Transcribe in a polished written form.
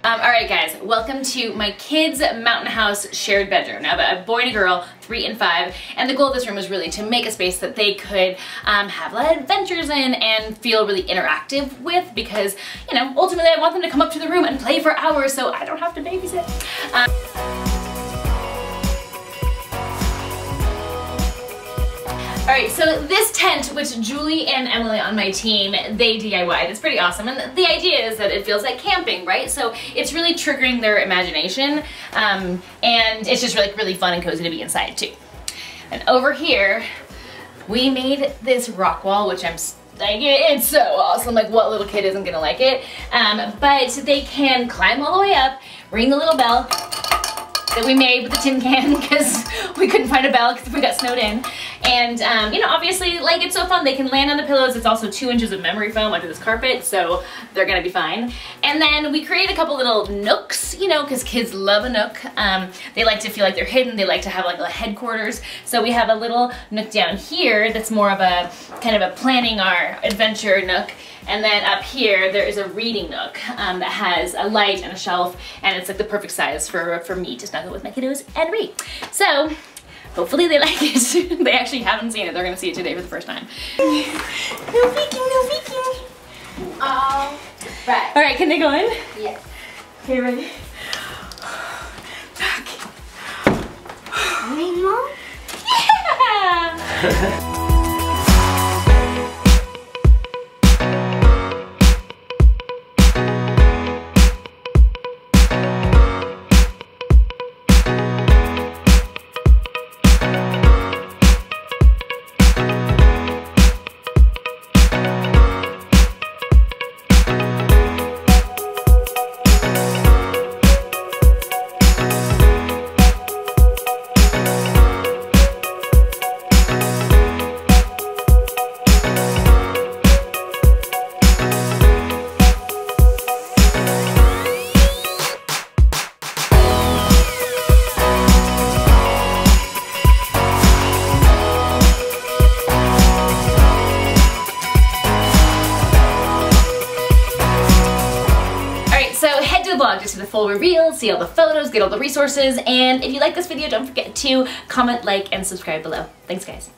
Alright guys, welcome to my kids' mountain house shared bedroom. Now I have a boy and a girl, 3 and 5, and the goal of this room was really to make a space that they could have a lot of adventures in and feel really interactive with, because, you know, ultimately I want them to come up to the room and play for hours so I don't have to babysit. Alright, so this tent, which Julie and Emily on my team, they DIY'd, it's pretty awesome. And the idea is that it feels like camping, right? So it's really triggering their imagination, and it's just really fun and cozy to be inside too. And over here, we made this rock wall, which I'm like, it's so awesome. Like, what little kid isn't gonna like it? But they can climb all the way up, ring the little bell that we made with the tin can because we couldn't find a bell because we got snowed in. And, you know, obviously, like, it's so fun. They can land on the pillows. It's also 2 inches of memory foam under this carpet, so they're gonna be fine. And then we created a couple little nooks, you know, because kids love a nook. They like to feel like they're hidden. They like to have, like, a headquarters. So we have a little nook down here that's more of a, kind of a planning our adventure nook. And then up here, there is a reading nook that has a light and a shelf, and it's like the perfect size for me to snuggle with my kiddos and read. So, hopefully they like it. They actually haven't seen it. They're gonna see it today for the first time. No peeking, no peeking. All right. All right, can they go in? Yes. Okay, ready? Back. Ready, Mom? Yeah! Blog to see the full reveal, see all the photos, get all the resources, and if you like this video, don't forget to comment, like, and subscribe below. Thanks guys.